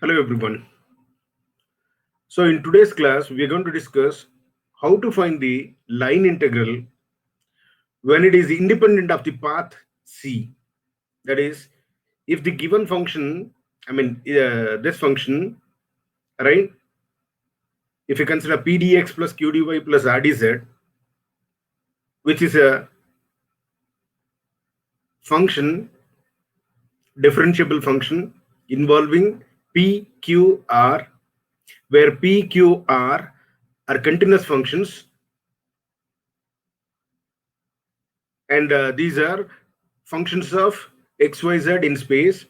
Hello everyone. So in today's class, we are going to discuss how to find the line integral when it is independent of the path C. That is, if the given function, this function, right? If you consider pdx plus qdy plus rdz, which is a function, differentiable function involving p, q, r, where p, q, r are continuous functions, and these are functions of xyz in space,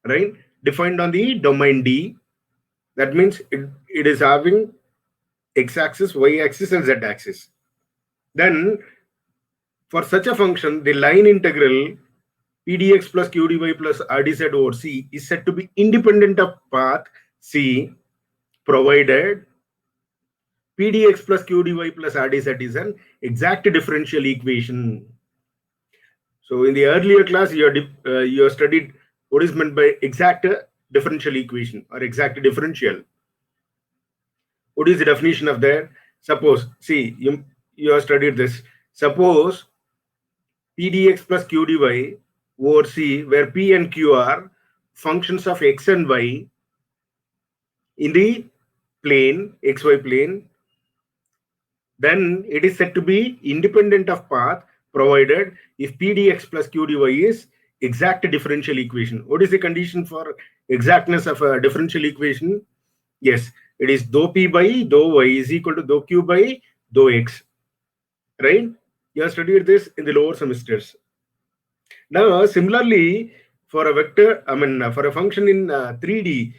right, defined on the domain D. That means it is having x-axis, y-axis and z-axis. Then for such a function, the line integral pdx plus qdy plus rdz over c is said to be independent of path C, provided pdx plus qdy plus rdz is an exact differential equation. So in the earlier class, you have studied what is meant by exact differential equation or exact differential. What is the definition of that? Suppose, see, you have studied this. Suppose pdx plus qdy over c, where p and q are functions of x and y in the plane, xy plane, then it is said to be independent of path, provided if pdx plus qdy is exact differential equation. What is the condition for exactness of a differential equation? Yes, it is dou p by dou y is equal to dou q by dou x, right? You have studied this in the lower semesters. Now similarly, for a vector, for a function in 3D,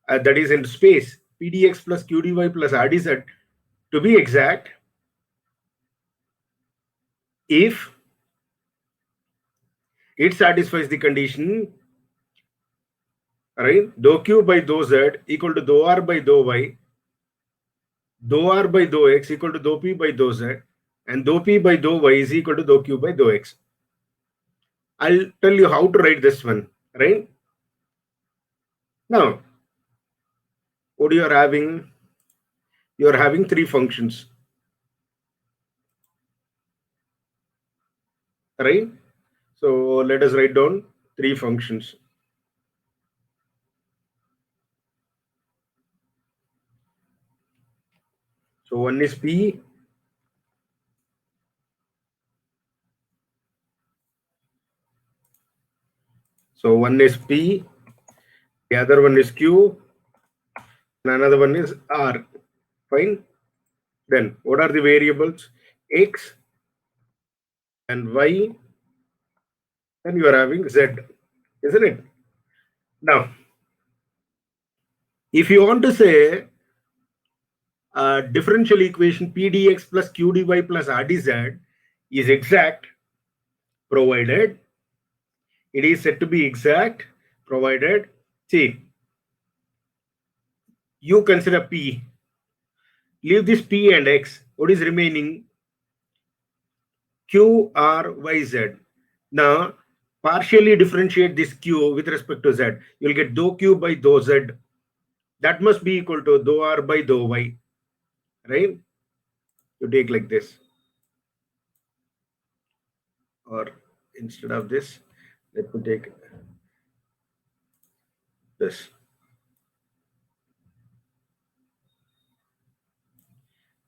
that is in space, pdx plus qdy plus rdz, to be exact, if it satisfies the condition, right, dou q by dou z equal to dou r by dou y, dou r by dou x equal to dou p by dou z, and dou p by dou y is equal to dou q by dou x. I'll tell you how to write this one, right? Now, what you are having? You are having three functions, right? So let us write down three functions. So one is p, so one is p, the other one is q, and another one is r. Fine. Then what are the variables? X and y, and you are having z, isn't it? Now, if you want to say differential equation pdx plus qdy plus rdz is exact, provided it is said to be exact, provided, see, you consider p, leave this p and x, what is remaining? Q, R, Y, Z. Now, partially differentiate this Q with respect to Z. You'll get dou Q by dou Z. That must be equal to dou R by dou Y, right? You take like this. Or instead of this, let me take this.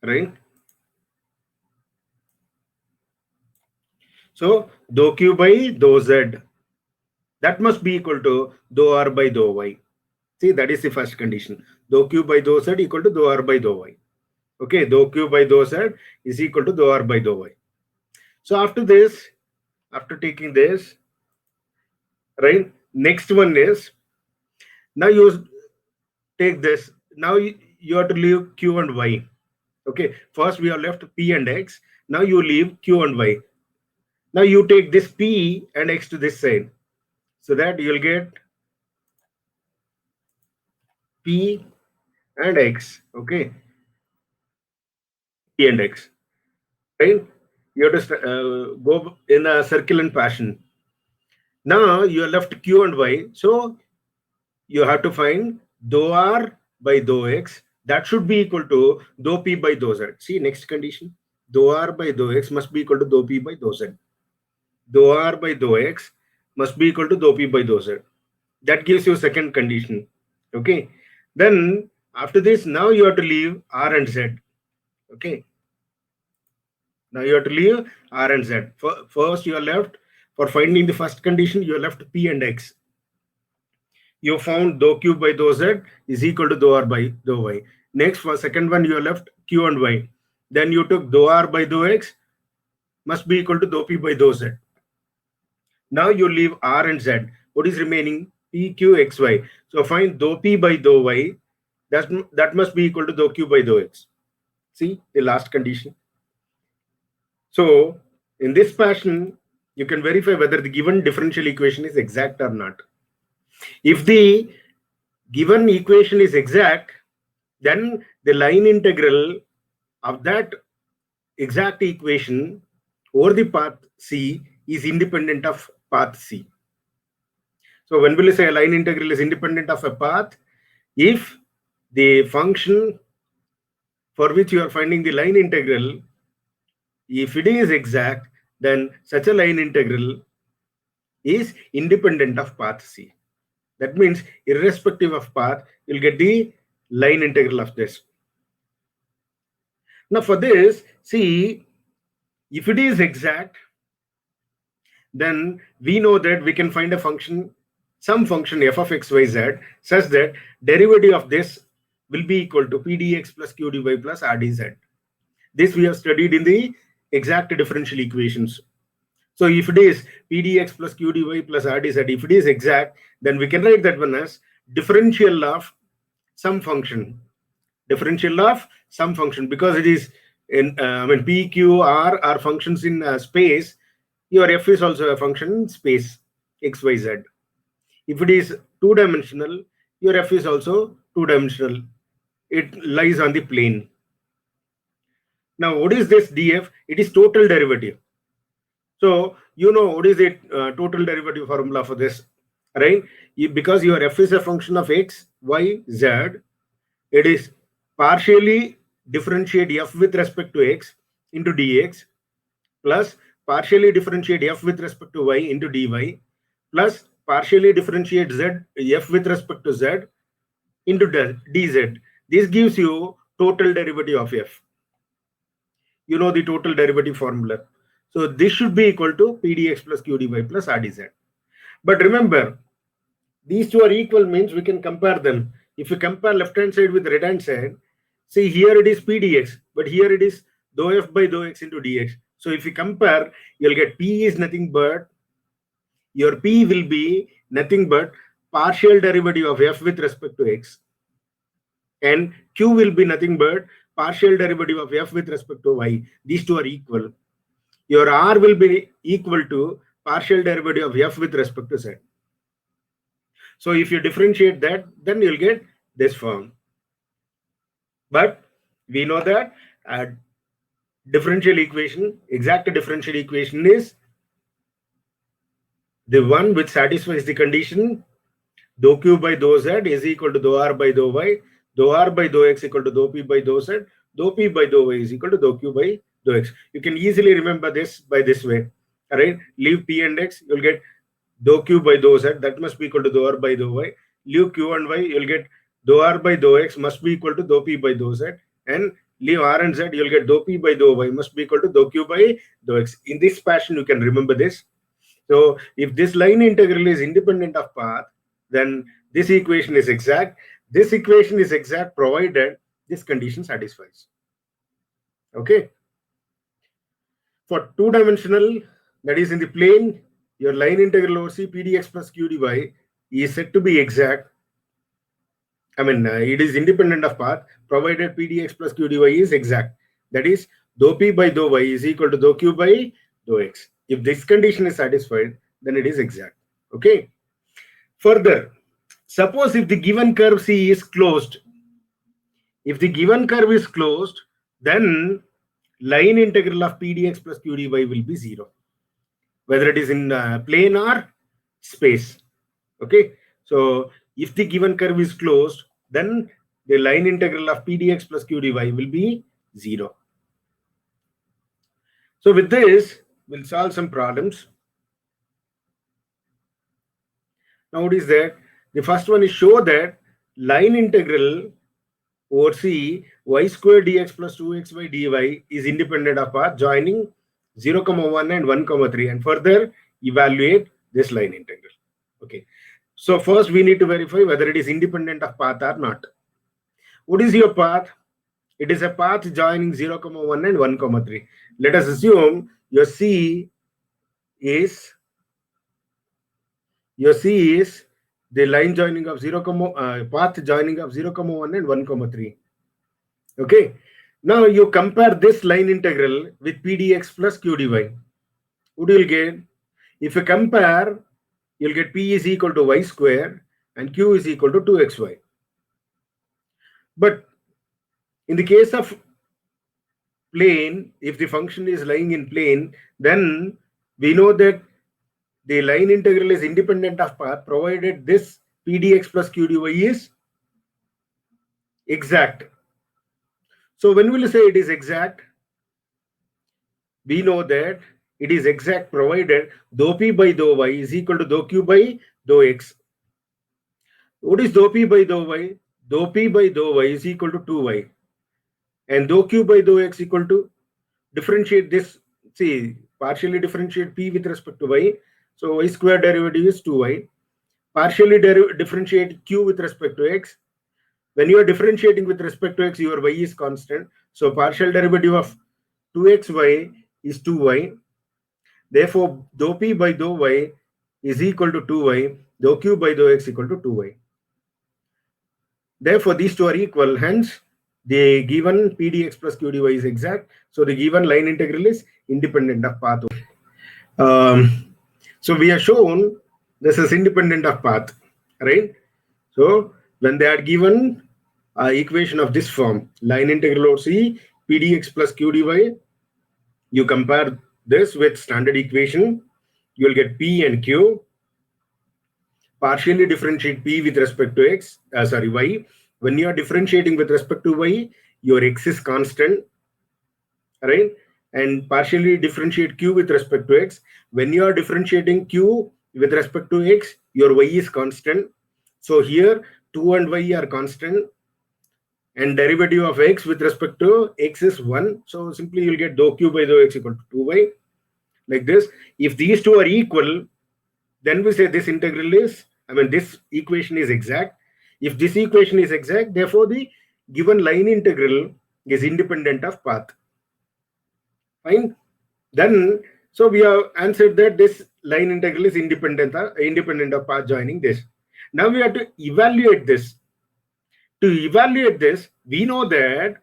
Right? So, dou Q by dou Z. That must be equal to dou R by dou Y. See, that is the first condition. Dou Q by dou Z equal to dou R by dou Y. Okay, dou Q by dou Z is equal to dou R by dou Y. So after this, after taking this, right, next one is, now you take this. Now you have to leave Q and Y. Okay, first we have left P and X. Now you leave Q and Y. Now you take this P and X to this side, so that you'll get P and X. Okay, P and X, right? You have to go in a circular fashion. Now you are left Q and Y, so you have to find dou r by dou x, that should be equal to dou p by dou z. See, next condition, dou r by dou x must be equal to dou p by dou z. Dou r by dou x must be equal to dou p by dou z. That gives you second condition. Okay. Then after this, now you have to leave r and z. Okay. Now you have to leave r and z. First, you are left, for finding the first condition, you are left p and x. You found dou q by dou z is equal to dou r by dou y. Next, for second one, you are left q and y. Then you took dou r by dou x must be equal to dou p by dou z. Now you leave r and z. What is remaining? P, q, x, y. So find dou p by dou y. That must be equal to dou q by dou x. See the last condition. So in this fashion, you can verify whether the given differential equation is exact or not. If the given equation is exact, then the line integral of that exact equation over the path C is independent of path C. So when will you say a line integral is independent of a path? If the function for which you are finding the line integral, if it is exact, then such a line integral is independent of path C. That means irrespective of path, you'll get the line integral of this. Now for this, see, if it is exact, then we know that we can find a function, some function f of x, y, z, such that derivative of this will be equal to p dx plus q dy plus r dz. This we have studied in the exact differential equations. So if it is p dx plus q dy plus r dz, if it is exact, then we can write that one as differential of some function. Differential of some function, because it is in p, q, r are functions in space. Your f is also a function in space, x, y, z. If it is two-dimensional, your f is also two-dimensional. It lies on the plane. Now, what is this df? It is total derivative. So, you know what is the total derivative formula for this, right? Because your f is a function of x, y, z, it is partially differentiate f with respect to x into dx plus partially differentiate f with respect to y into dy plus partially differentiate z f with respect to z into dz. This gives you total derivative of f. You know the total derivative formula. So this should be equal to p dx plus q dy plus r dz. But remember, these two are equal means we can compare them. If you compare left hand side with right hand side, see here it is p dx, but here it is dou f by dou x into dx. So if you compare, you'll get p is nothing but, your p will be nothing but partial derivative of f with respect to x, and q will be nothing but partial derivative of f with respect to y. These two are equal. Your r will be equal to partial derivative of f with respect to z. So if you differentiate that, then you'll get this form. But we know that differential equation, exact differential equation is the one which satisfies the condition dou q by dou z is equal to dou r by dou y, dou r by dou x equal to dou p by dou z, dou p by dou y is equal to dou q by dou x. You can easily remember this by this way. All right, leave p and x, you'll get dou q by dou z, that must be equal to dou r by dou y. Leave q and y, you'll get dou r by dou x must be equal to dou p by dou z, and leave r and z, you'll get dou p by dou y must be equal to dou q by dou x. In this fashion, you can remember this. So if this line integral is independent of path, then this equation is exact. This equation is exact provided this condition satisfies. Okay. For two-dimensional, that is in the plane, your line integral over c p dx plus q dy is said to be exact. I mean, it is independent of path provided p dx plus q dy is exact. That is, dou p by dou y is equal to dou q by dou x. If this condition is satisfied, then it is exact. Okay. Further, suppose if the given curve C is closed, if the given curve is closed, then line integral of p dx plus q dy will be 0, whether it is in plane or space. Okay. So if the given curve is closed, then the line integral of p dx plus q dy will be 0. So with this, we'll solve some problems. Now what is that? The first one is show that line integral over C y square dx plus 2xy dy is independent of path joining 0, 1 and 1, 3, and further evaluate this line integral. Okay. So first we need to verify whether it is independent of path or not. What is your path? It is a path joining 0, 1 and 1, 3. Let us assume your C is the line joining of 0, path joining of 0, 1 and 1, 3. Okay. Now you compare this line integral with p dx plus q dy. What do you get? If you compare, you'll get p is equal to y square and q is equal to 2xy. But in the case of plane, if the function is lying in plane, then we know that the line integral is independent of path provided this p dx plus q dy is exact. So when will you say it is exact? We know that it is exact provided dou p by dou y is equal to dou q by dou x. What is dou p by dou y? Dou p by dou y is equal to 2y. And dou q by dou x equal to, differentiate this, see, partially differentiate p with respect to y. So y square derivative is 2y. Partially differentiate q with respect to x. When you are differentiating with respect to x, your y is constant. So partial derivative of 2xy is 2y. Therefore, dou p by dou y is equal to 2y. Dou q by dou x equal to 2y. Therefore, these two are equal. Hence, the given p dx plus q dy is exact. So the given line integral is independent of path. So we have shown this is independent of path, right? So when they are given equation of this form, line integral over C p dx plus q dy, you compare this with standard equation, you will get p and q. Partially differentiate p with respect to x, y. When you are differentiating with respect to y, your x is constant, right? And partially differentiate q with respect to x. When you are differentiating q with respect to x, your y is constant. So here 2 and y are constant, and derivative of x with respect to x is 1. So simply you'll get dou q by dou x equal to 2y. Like this. If these two are equal, then we say this integral is, this equation is exact. If this equation is exact, therefore the given line integral is independent of path. Fine. Then, so we have answered that this line integral is independent of path joining this. Now we have to evaluate this. To evaluate this, we know that,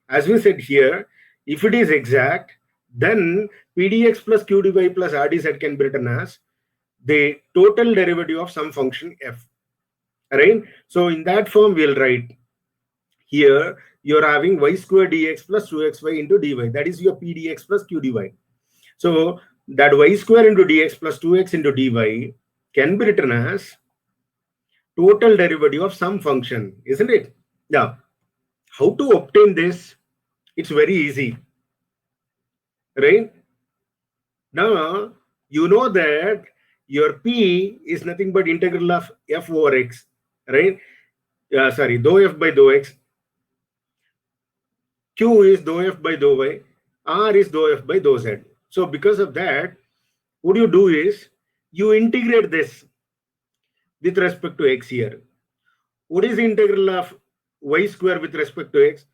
as we said here, if it is exact, then p dx plus q dy plus rdz can be written as the total derivative of some function f, right? So in that form, we'll write here, you're having y square dx plus 2xy into dy. That is your p dx plus q dy. So that y square into dx plus 2x into dy can be written as total derivative of some function, isn't it? Now, how to obtain this? It's very easy, right? Now, you know that your p is nothing but integral of f over x, right? Dou f by dou x. Q is dou f by dou y. R is dou f by dou z. So because of that, what you do is you integrate this with respect to x here. What is the integral of y square with respect to x?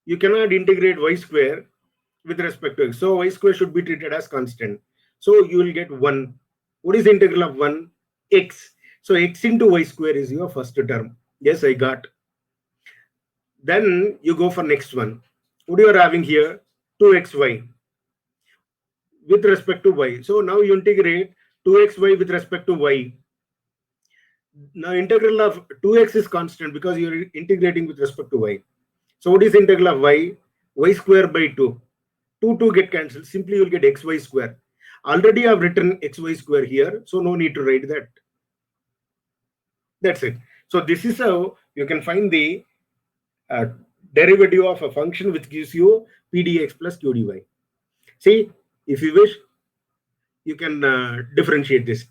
You cannot integrate y square with respect to x. So y square should be treated as constant. So you will get 1. What is the integral of 1? X. So x into y square is your first term. Yes, I got. Then you go for next one. What you are having here? 2xy with respect to y. So now you integrate 2xy with respect to y. Now integral of 2x is constant because you are integrating with respect to y. So what is integral of y? Y square by 2. 2 get cancelled. Simply you will get xy square. Already I have written xy square here, so no need to write that. That's it. So this is how you can find the uh, derivative of a function which gives you p dx plus q dy. See, if you wish, you can differentiate this.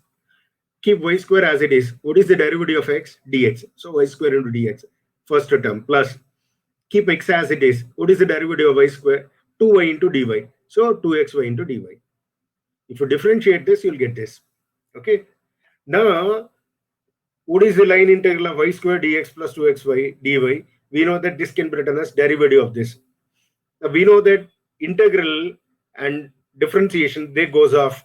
Keep y square as it is. What is the derivative of x? Dx. So y square into dx, first term, plus keep x as it is. What is the derivative of y square? 2y into dy. So 2xy into dy. If you differentiate this, you'll get this. Okay. Now, what is the line integral of y square dx plus 2xy dy? We know that this can be written as derivative of this. Now, we know that integral and differentiation, they goes off,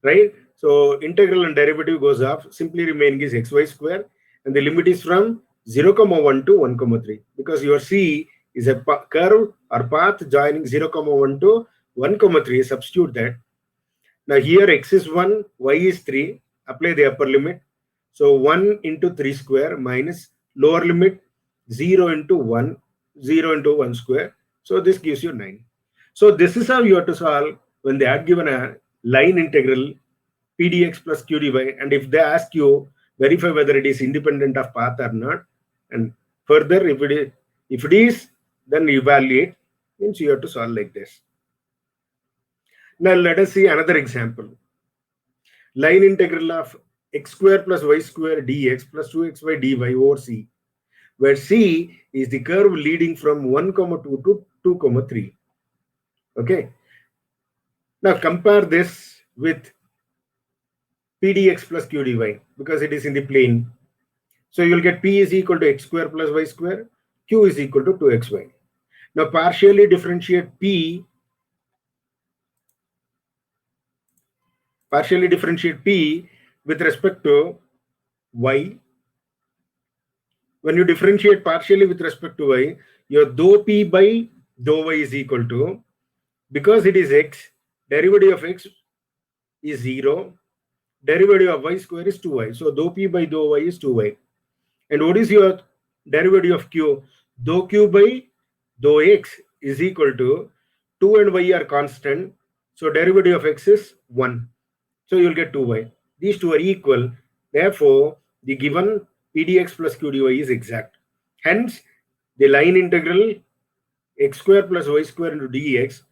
right? So integral and derivative goes off. Simply remaining is xy square, and the limit is from 0, 1 to 1, 3, because your C is a curve or path joining 0, 1 to 1, 3. Substitute that. Now here x is 1, y is 3. Apply the upper limit. So 1 into 3 square minus lower limit 0 into 1, 0 into 1 square. So this gives you 9. So this is how you have to solve when they had given a line integral p dx plus q dy, and if they ask you, verify whether it is independent of path or not, and further if it is, then evaluate, means you have to solve like this. Now let us see another example. Line integral of x square plus y square dx plus 2xy dy over C, where C is the curve leading from 1, 2 to 2, 3. Okay. Now compare this with p dx plus q dy, because it is in the plane. So you'll get p is equal to x square plus y square, q is equal to 2xy. Now partially differentiate p with respect to y. When you differentiate partially with respect to y, your dou p by dou y is equal to, because it is x, derivative of x is 0, derivative of y square is 2y. So dou p by dou y is 2y. And what is your derivative of q? Dou q by dou x is equal to 2 and y are constant. So derivative of x is 1. So you'll get 2y. These two are equal. Therefore, the given p dx plus q dy is exact. Hence, the line integral x square plus y square into dx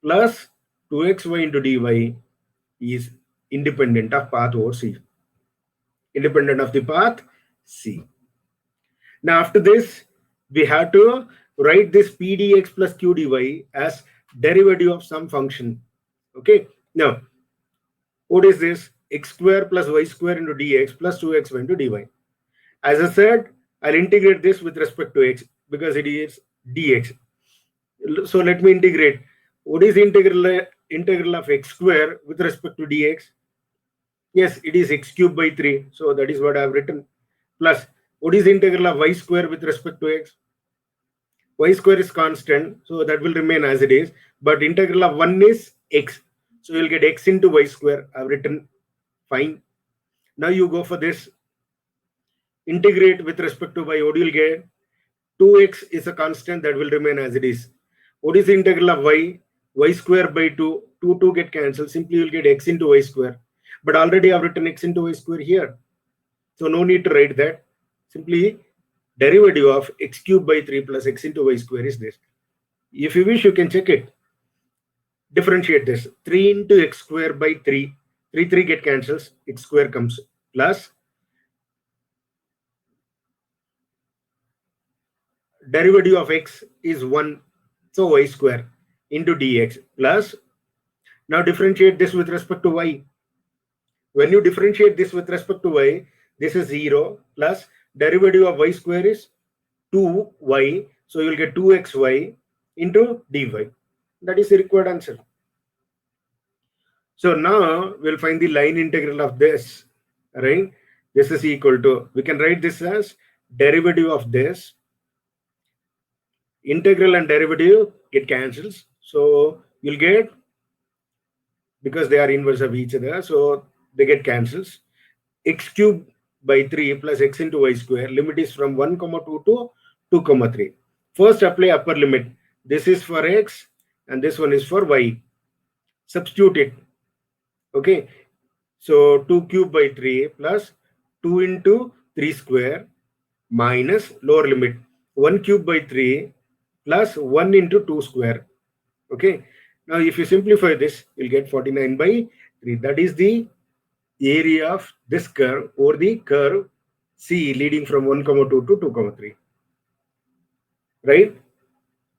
plus 2xy into dy is independent of path over C. Independent of the path C. Now after this, we have to write this p dx plus q dy as derivative of some function. Okay. Now, what is this? X square plus y square into dx plus 2xy into dy. As I said, I'll integrate this with respect to x because it is dx. So let me integrate. What is the integral of x square with respect to dx? Yes, it is x cube by 3. So that is what I have written. Plus, what is the integral of y square with respect to x? Y square is constant, so that will remain as it is. But integral of 1 is x. So you'll get x into y square. I've written fine. Now you go for this. Integrate with respect to y. What you'll get? 2x is a constant that will remain as it is. What is the integral of y? Y square by 2. 2 get cancelled. Simply you'll get x into y square. But already I've written x into y square here. So no need to write that. Simply derivative of x cube by 3 plus x into y square is this. If you wish, you can check it. Differentiate this. 3 into x square by 3. 3 get cancels. X square comes plus derivative of x is 1. So y square into dx plus. Now differentiate this with respect to y. When you differentiate this with respect to y, this is 0 plus derivative of y square is 2y. So you'll get 2xy into dy. That is the required answer. So now we'll find the line integral of this, right? This is equal to, we can write this as derivative of this. Integral and derivative get cancels. So you'll get, because they are inverse of each other, so they get cancels. X cube by 3 plus x into y square. Limit is from 1, 2 to 2, 3. First apply upper limit. This is for x and this one is for y. Substitute it. Okay. So 2 cube by 3 plus 2 into 3 square minus lower limit 1 cube by 3 plus 1 into 2 square. Okay. Now, if you simplify this, you'll get 49 by 3. That is the area of this curve or the curve C leading from 1, 2 to 2, 3. Right?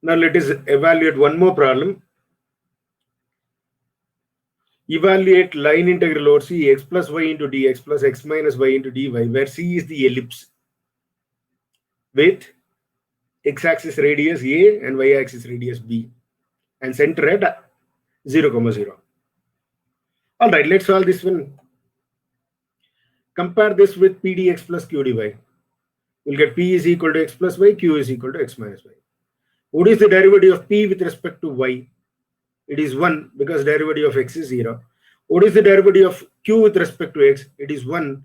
Now, let us evaluate one more problem. Evaluate line integral over C x plus y into dx plus x minus y into dy, where C is the ellipse with x-axis radius A and y-axis radius B and center at 0, 0. All right, let's solve this one. Compare this with P dx plus Q dy. We'll get P is equal to x plus y, Q is equal to x minus y. What is the derivative of P with respect to y? It is 1 because derivative of x is 0. What is the derivative of Q with respect to x? It is 1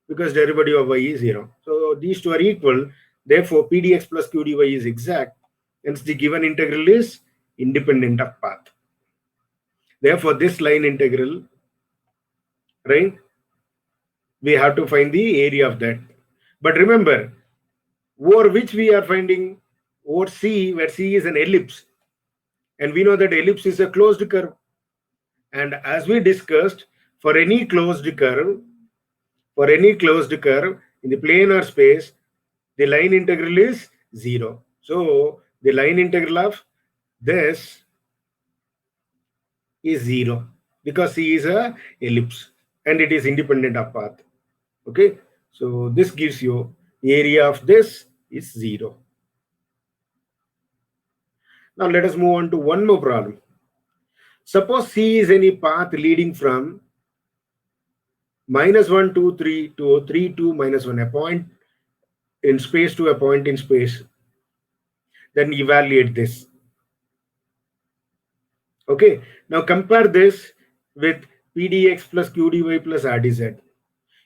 because derivative of y is 0. So these two are equal. Therefore, P dx plus Q dy is exact. Hence, the given integral is independent of path. Therefore, this line integral, right, we have to find the area of that. But remember, over which we are finding over C, where C is an ellipse. And we know that ellipse is a closed curve. And as we discussed, for any closed curve in the planar space, the line integral is 0. So the line integral of this is 0 because C is a ellipse and it is independent of path. Okay, so this gives you area of this is 0. Now let us move on to one more problem. Suppose C is any path leading from -1, 2, 3 to 3, 2, -1, a point in space to a point in space. Then evaluate this. Okay, now compare this with P dx plus Q dy plus R dz.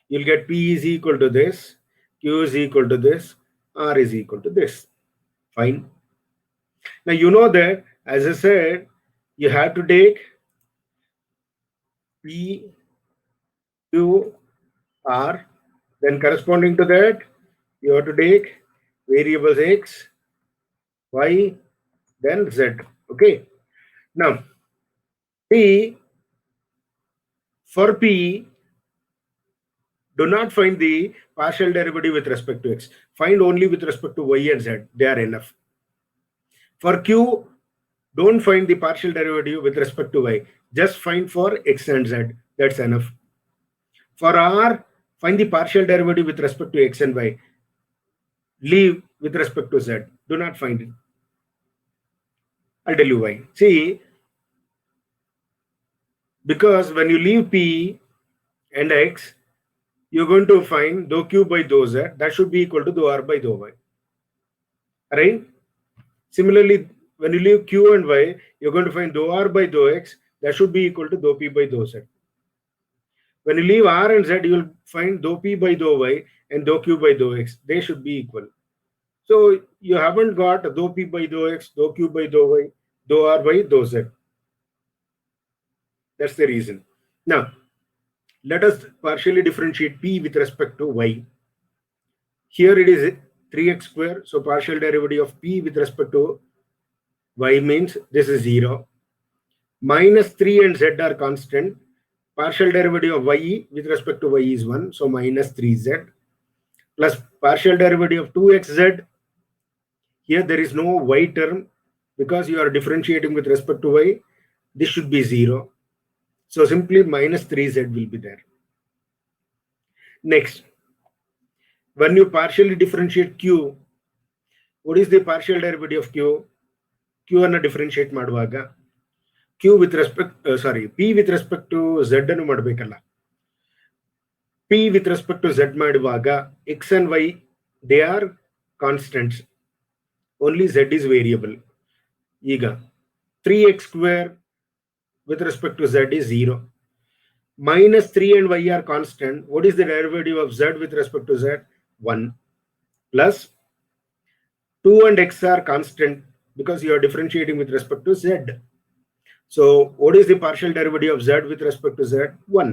You'll get P is equal to this, Q is equal to this, R is equal to this. Fine. Now you know that, as I said, you have to take P, Q, R, then corresponding to that, you have to take variables X, Y, then Z. Okay. Now, for P, do not find the partial derivative with respect to X. Find only with respect to Y and Z. They are enough. For Q, don't find the partial derivative with respect to Y. Just find for X and Z. That's enough. For R, find the partial derivative with respect to X and Y. Leave with respect to Z. Do not find it. I'll tell you why. See, because when you leave P and X, you're going to find dou Q by dou Z. That should be equal to dou R by dou Y. Right? Similarly, when you leave Q and Y, you're going to find dou R by dou X. That should be equal to dou P by dou Z. When you leave R and Z, you'll find dou P by dou Y and dou Q by dou X. They should be equal. So you haven't got dou P by dou X, dou Q by dou Y, dou R by dou Z. That's the reason. Now, let us partially differentiate P with respect to Y. Here it is 3x square. So partial derivative of P with respect to Y means this is 0. -3 and Z are constant. Partial derivative of Y with respect to Y is 1. So -3Z plus partial derivative of 2xZ. Here there is no Y term because you are differentiating with respect to Y. This should be 0. So simply -3Z will be there. Next, when you partially differentiate Q, what is the partial derivative of Q? Q ಅನ್ನು differentiate ಮಾಡುವಾಗ Q with respect, P with respect to Z ಅನ್ನು ಮಾಡಬೇಕಲ್ಲ. P with respect to Z ಮಾಡುವಾಗ X and Y, they are constants. Only Z is variable. ಈಗ 3x square with respect to Z is 0. -3 and Y are constant. What is the derivative of Z with respect to Z? 1. Plus 2 and X are constant because you are differentiating with respect to Z. So what is the partial derivative of Z with respect to Z? 1.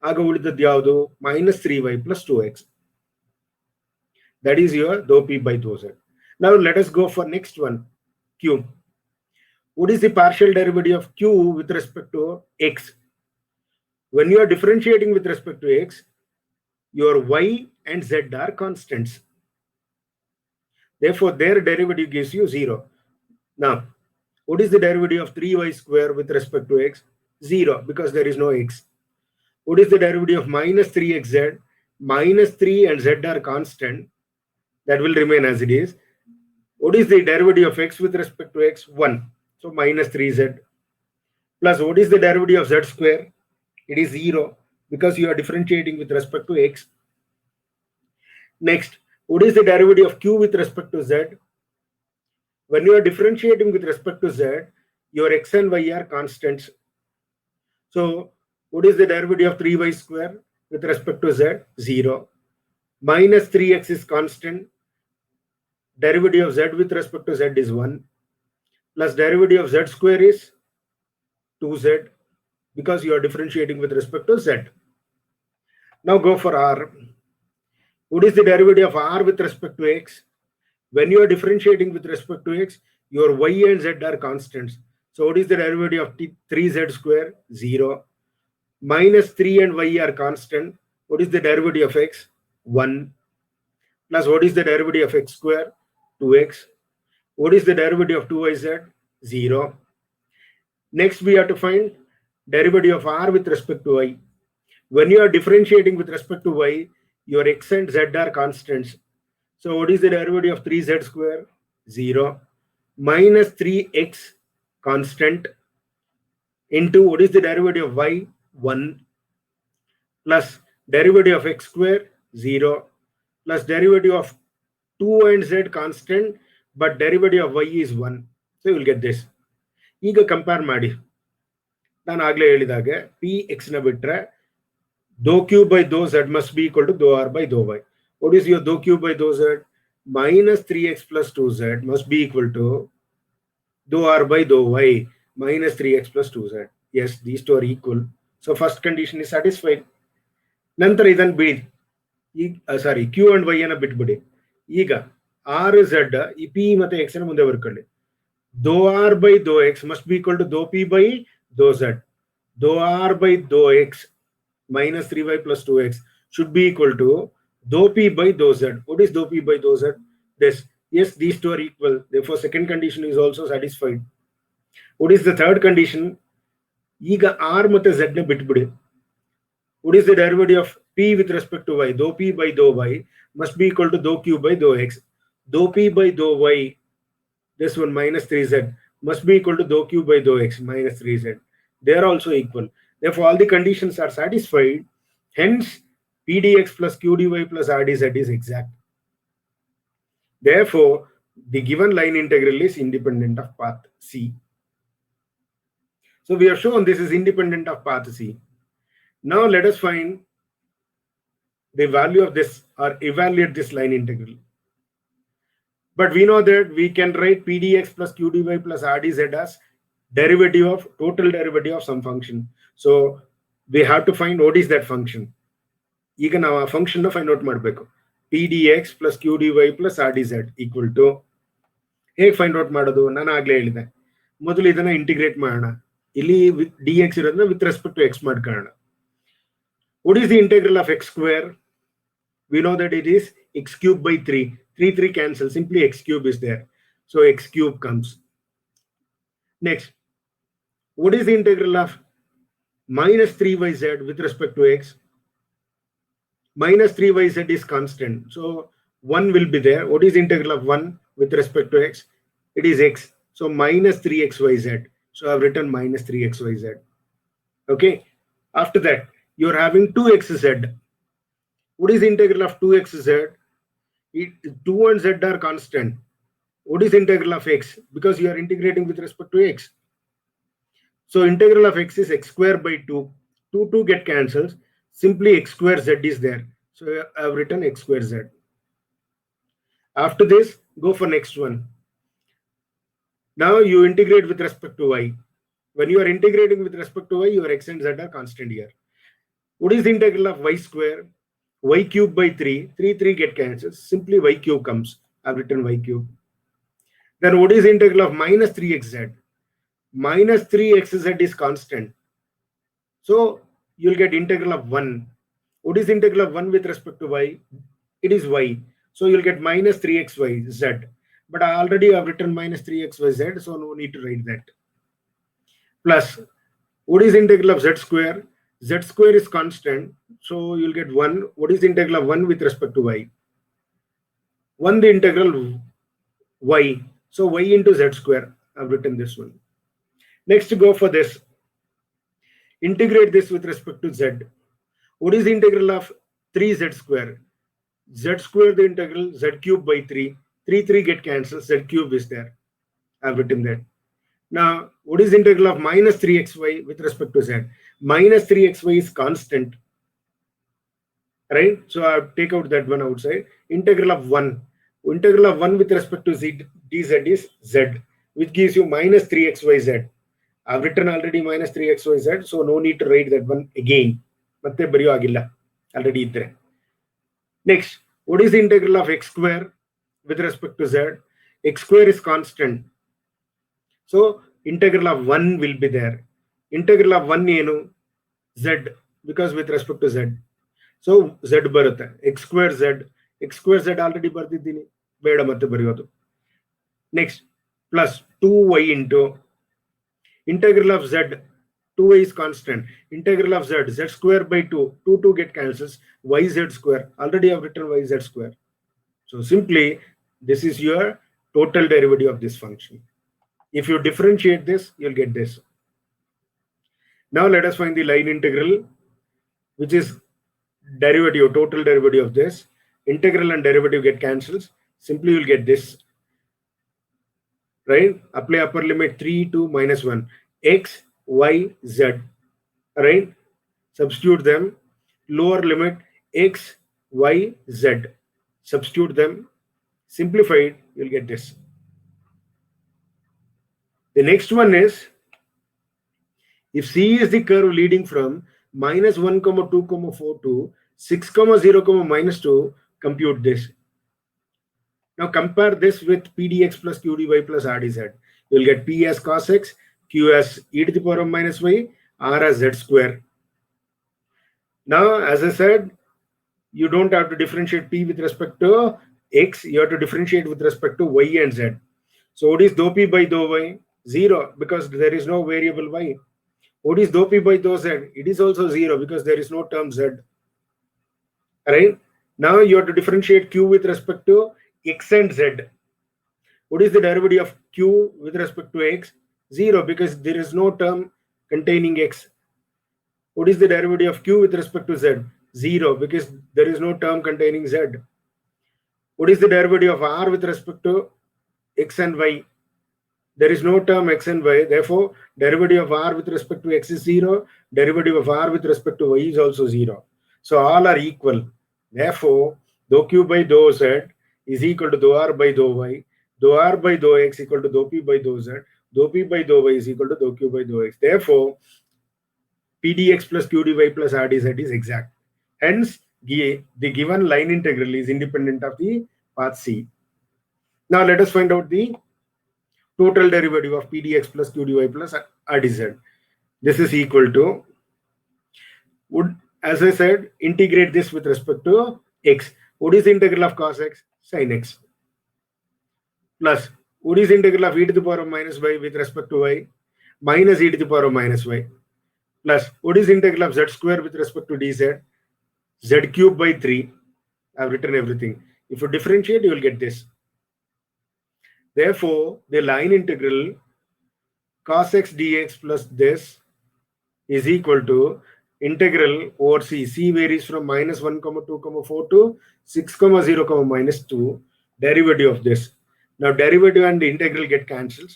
ಆಗ ಉಳಿದದ್ದು ಯಾವುದು? -3y plus 2x. That is your dou p by dou z. Now let us go for next one, q. What is the partial derivative of q with respect to x? When you are differentiating with respect to x, your y and z are constants. Therefore, their derivative gives you 0. Now, what is the derivative of 3y square with respect to x? 0, because there is no x. What is the derivative of minus 3xz? Minus 3 and z are constant. That will remain as it is. What is the derivative of x with respect to x? 1. So minus 3z. Plus, what is the derivative of z square? It is 0, because you are differentiating with respect to x. Next, what is the derivative of q with respect to z? When you are differentiating with respect to z, your x and y are constants. So, what is the derivative of 3y square with respect to z? 0. Minus 3x is constant. Derivative of z with respect to z is 1. Plus derivative of z square is 2z, because you are differentiating with respect to z. Now go for r. What is the derivative of r with respect to x? When you are differentiating with respect to x, your y and z are constants. So what is the derivative of 3z square? 0. Minus 3 and y are constant. What is the derivative of x? 1. Plus what is the derivative of x square? 2x. What is the derivative of 2yz? 0. Next, we have to find derivative of r with respect to y. When you are differentiating with respect to y, your x and z are constants. So what is the derivative of 3z square? 0. Minus 3x constant into what is the derivative of y? 1. Plus derivative of x square? 0. Plus derivative of 2 and z constant, but derivative of y is 1. So you will get this. ಈಗ compare ಮಾಡಿ, ನಾನು ಆಗಲೇ ಹೇಳಿದಾಗೆ P X ನ ಬಿಟ್ರೆ dou q by dou z must be equal to dou r by dou y. What is your dou q by dou z? Minus 3x plus 2z must be equal to dou r by dou y minus 3x plus 2z. Yes, these two are equal. So first condition is satisfied. ನಂತರ ಇದನ್ನು ಬಿಡಿ, ಸಾರಿ q and y ಅನ್ನ ಬಿಟ್ಬಿಡಿ. ಈಗ r z ಈ p ಮತ್ತೆ x ನ ಮುಂದೆ ಬರ್ಕೊಳ್ಳಿ. dou r by dou x must be equal to dou p by dou z. Dou r by dou x minus 3y plus 2x should be equal to dou p by dou z. What is dou p by dou z? This. Yes, these two are equal. Therefore, second condition is also satisfied. What is the third condition? ಈಗ r ಮತ್ತೆ z ನ ಬಿಟ್ಬಿಡಿ. What is the derivative of p with respect to y? Dou p by dou y must be equal to dou q by dou x. Dou p by dou y, this one minus 3z, must be equal to dou q by dou x minus 3z. They are also equal. Therefore, all the conditions are satisfied. Hence, p dx plus q dy plus r dz is exact. Therefore, the given line integral is independent of path C. So we have shown this is independent of path C. Now let us find the value of this or evaluate this line integral. But we know that we can write p dx plus q dy plus r dz as derivative of total derivative of some function. So we have to find what is that function. ಈಗ ನಾವು ಆ function find out ಮಾಡಬೇಕು. P D X plus Q D Y plus R D Z equal to ಹೇಗೆ find out ಮಾಡೋದು? ನಾನು ಆಗ್ಲೇ ಹೇಳಿದೆ, ಮೊದಲು ಇದನ್ನ ಇಂಟಿಗ್ರೇಟ್ ಮಾಡೋಣ. ಇಲ್ಲಿ ಡಿ ಎಕ್ಸ್ ಇರೋದನ್ನ ವಿತ್ ರೆಸ್ಪೆಕ್ಟ್ ಟು ಎಕ್ಸ್ ಮಾಡ್ಕೊಳ್ಳೋಣ. What is the integral of x square? We know that it is x cube by 3. 3 cancel. Simply x cube is there. So x cube comes. Next, what is the integral of minus 3yz with respect to x? Minus 3yz is constant. So 1 will be there. What is the integral of 1 with respect to x? It is x. So minus 3xyz. So I have written minus 3xyz. Okay. After that, you're having 2xz. What is the integral of 2xz? 2 and z are constant. What is the integral of x? Because you are integrating with respect to x. So integral of x is x square by 2. 2 get cancels. Simply x square z is there. So I have written x square z. After this, go for next one. Now you integrate with respect to y. When you are integrating with respect to y, your x and z are constant here. What is the integral of y square? y cube by 3, 3 get cancelled. Simply y cube comes. I've written y cube. Then what is integral of minus 3xz? Minus 3xz is constant. So you'll get integral of 1. What is integral of 1 with respect to y? It is y. So you'll get minus 3xyz. But I already have written minus 3xyz, so no need to write that. Plus, what is integral of z square? Z square is constant, so you'll get 1. What is integral of 1 with respect to y? 1 the integral y. So y into z square. I've written this one. Next, go for this. Integrate this with respect to z. What is the integral of 3z square? Z square the integral, z cube by 3. 3 get cancelled, z cube is there. I've written that. Now, what is the integral of minus 3xy with respect to z? Minus 3xy is constant. Right? So I take out that one outside. Integral of 1. Integral of 1 with respect to z dz is z, which gives you minus 3xyz. I've written already minus 3xyz, so no need to write that one again. Matte bariyo agilla. Already itre. Next, what is the integral of x square with respect to z? X square is constant. So integral of 1 will be there. Integral of 1 ಏನು? Z, because with respect to z. So z ಬರುತ್ತೆ. X square z already ಬರ್ದಿದ್ದೀನಿ. ಬೇಡ ಮತ್ತೆ ಬರೆಯೋದು. Next, plus 2y into integral of z. 2y is constant. Integral of z square by 2. 2 get cancels. Yz square. Already I have written yz square. So simply, this is your total derivative of this function. If you differentiate this, you'll get this. Now let us find the line integral, which is derivative, total derivative of this. Integral and derivative get cancels. Simply you'll get this. Right? Apply upper limit 3 to minus 1. X, y, z. Right? Substitute them. Lower limit x, y, z. Substitute them. Simplified, you'll get this. The next one is, if C is the curve leading from minus 1, 2, 4 to 6, 0, minus 2, compute this. Now compare this with PDX plus QDY plus RDZ. You'll get P as cos x, Q as e to the power of minus y, R as z square. Now, as I said, you don't have to differentiate P with respect to x, you have to differentiate with respect to y and z. So what is dou P by dou y? 0, because there is no variable y. What is dou P by dou z? It is also 0 because there is no term z. Right? Now you have to differentiate q with respect to x and z. What is the derivative of q with respect to x? 0, because there is no term containing x. What is the derivative of q with respect to z? 0, because there is no term containing z. What is the derivative of r with respect to x and y? There is no term x and y. Therefore, derivative of r with respect to x is 0. Derivative of r with respect to y is also 0. So all are equal. Therefore, dou q by dou z is equal to dou r by dou y. Dou r by dou x equal to dou p by dou z. Dou p by dou y is equal to dou q by dou x. Therefore, PDX plus QDY plus RDZ is exact. Hence, the given line integral is independent of the path C. Now let us find out the total derivative of PDX plus QDY plus RDZ. This is equal to, as I said, integrate this with respect to x. What is the integral of cos x? Sin x. Plus, what is the integral of e to the power of minus y with respect to y? Minus e to the power of minus y. Plus, what is the integral of z square with respect to dz? Z cube by 3. I've written everything. If you differentiate, you will get this. Therefore, the line integral cos x dx plus this is equal to integral over c. C varies from minus 1, 2, 4 to 6, 0, minus 2. Derivative of this. Now, derivative and the integral get cancelled.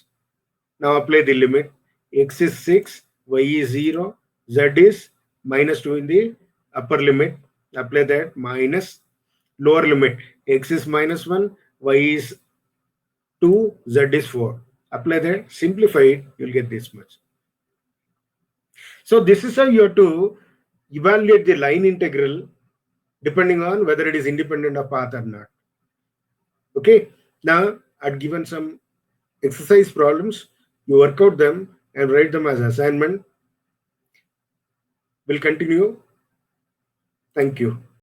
Now, apply the limit. X is 6, y is 0, z is minus 2 in the upper limit. Apply that, minus lower limit. X is minus 1, y is 2, z is 4. Apply that, simplify it, you'll get this much. So this is how you have to evaluate the line integral depending on whether it is independent of path or not. Okay, now I'd given some exercise problems. You work out them and write them as assignment. We'll continue. Thank you.